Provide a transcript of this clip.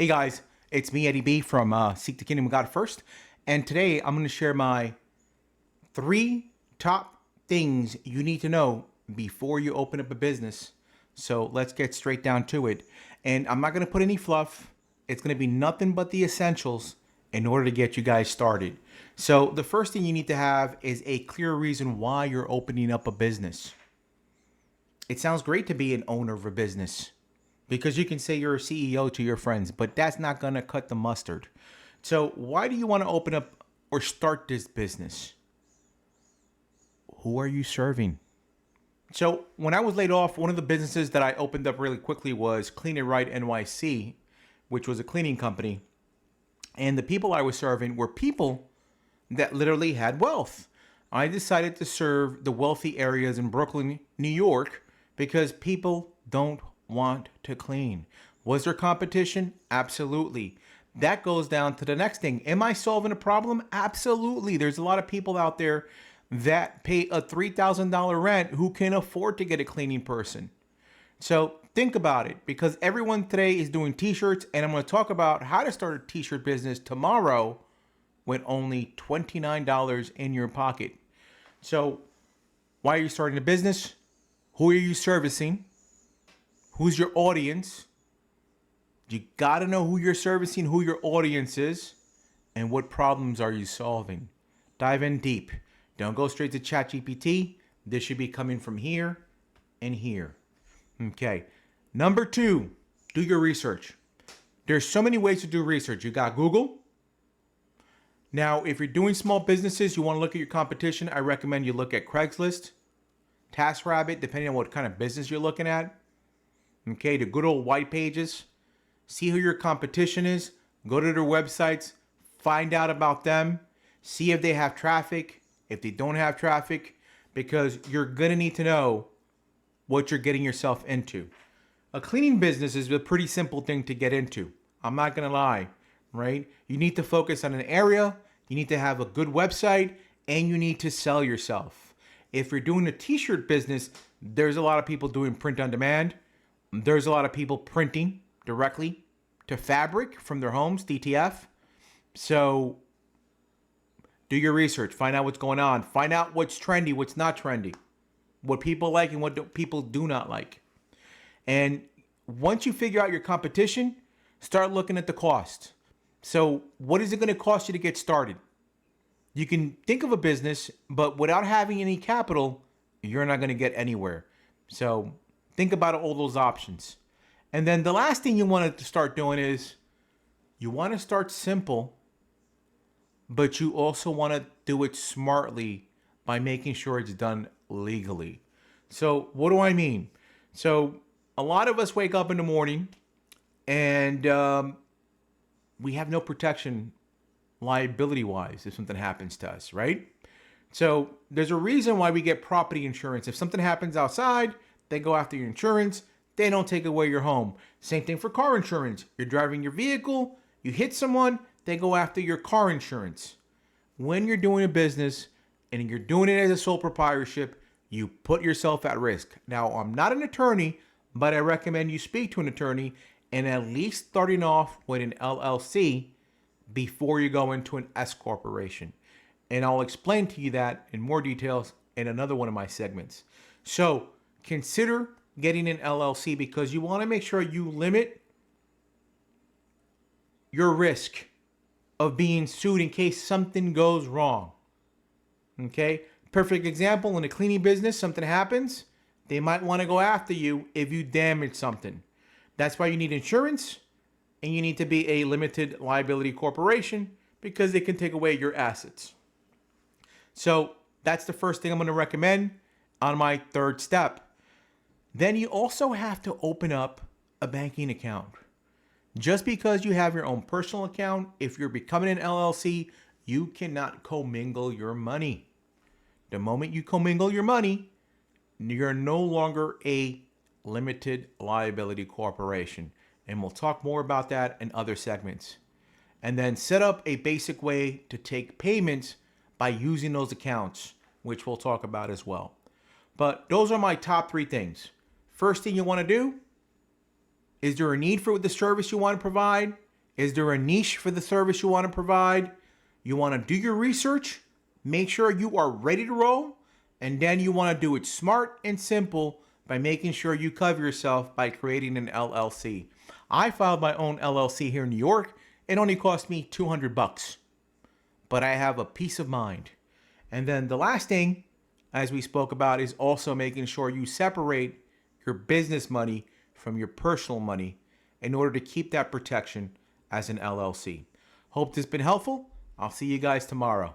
Hey guys, it's me, Eddie B from Seek the Kingdom of God First. And today I'm going to share my 3 top things you need to know before you open up a business. So let's get straight down to it. And I'm not going to put any fluff. It's going to be nothing but the essentials in order to get you guys started. So the first thing you need to have is a clear reason why you're opening up a business. It sounds great to be an owner of a business, because you can say you're a CEO to your friends, but that's not going to cut the mustard. So why do you want to open up or start this business? Who are you serving? So when I was laid off, one of the businesses that I opened up really quickly was Clean It Right NYC, which was a cleaning company. And the people I was serving were people that literally had wealth. I decided to serve the wealthy areas in Brooklyn, New York, because people don't want to clean. Was there competition? Absolutely. That goes down to the next thing. Am I solving a problem? Absolutely. There's a lot of people out there that pay a $3,000 rent who can afford to get a cleaning person. So think about it, because everyone today is doing t-shirts, and I'm going to talk about how to start a t-shirt business tomorrow with only $29 in your pocket. So why are you starting a business? Who are you servicing? Who's your audience? You got to know who you're servicing, who your audience is, and what problems are you solving. Dive in deep. Don't go straight to ChatGPT. This should be coming from here and here. Okay. Number 2, do your research. There's so many ways to do research. You got Google. Now, if you're doing small businesses, you want to look at your competition, I recommend you look at Craigslist, TaskRabbit, depending on what kind of business you're looking at. Okay, the good old white pages. See who your competition is. Go to their websites. Find out about them. See if they have traffic. If they don't have traffic. Because you're going to need to know what you're getting yourself into. A cleaning business is a pretty simple thing to get into. I'm not going to lie, right? You need to focus on an area. You need to have a good website. And you need to sell yourself. If you're doing a t-shirt business, there's a lot of people doing print on demand. There's a lot of people printing directly to fabric from their homes, DTF. So do your research. Find out what's going on. Find out what's trendy, what's not trendy. What people like and what people do not like. And once you figure out your competition, start looking at the cost. So what is it going to cost you to get started? You can think of a business, but without having any capital, you're not going to get anywhere. So think about all those options. And then the last thing you want to start doing is you want to start simple, but you also want to do it smartly by making sure it's done legally. So what do I mean? So a lot of us wake up in the morning and we have no protection liability-wise if something happens to us, right? So there's a reason why we get property insurance. If something happens outside, they go after your insurance. They don't take away your home. Same thing for car insurance. You're driving your vehicle, you hit someone, they go after your car insurance. When you're doing a business and you're doing it as a sole proprietorship, you put yourself at risk. Now, I'm not an attorney, but I recommend you speak to an attorney and at least starting off with an LLC before you go into an S corporation. And I'll explain to you that in more details in another one of my segments. So consider getting an LLC because you want to make sure you limit your risk of being sued in case something goes wrong. Okay? Perfect example, in a cleaning business, something happens, they might want to go after you if you damage something. That's why you need insurance and you need to be a limited liability corporation because they can take away your assets. So that's the first thing I'm going to recommend on my 3rd step. Then you also have to open up a banking account. Just because you have your own personal account, if you're becoming an LLC, you cannot commingle your money. The moment you commingle your money, you're no longer a limited liability corporation. And we'll talk more about that in other segments. And then set up a basic way to take payments by using those accounts, which we'll talk about as well. But those are my top 3 things. First thing you want to do, is there a need for the service you want to provide? Is there a niche for the service you want to provide? You want to do your research, make sure you are ready to roll, and then you want to do it smart and simple by making sure you cover yourself by creating an LLC. I filed my own LLC here in New York. It only cost me $200, but I have a peace of mind. And then the last thing, as we spoke about, is also making sure you separate your business money from your personal money in order to keep that protection as an LLC. Hope this has been helpful. I'll see you guys tomorrow.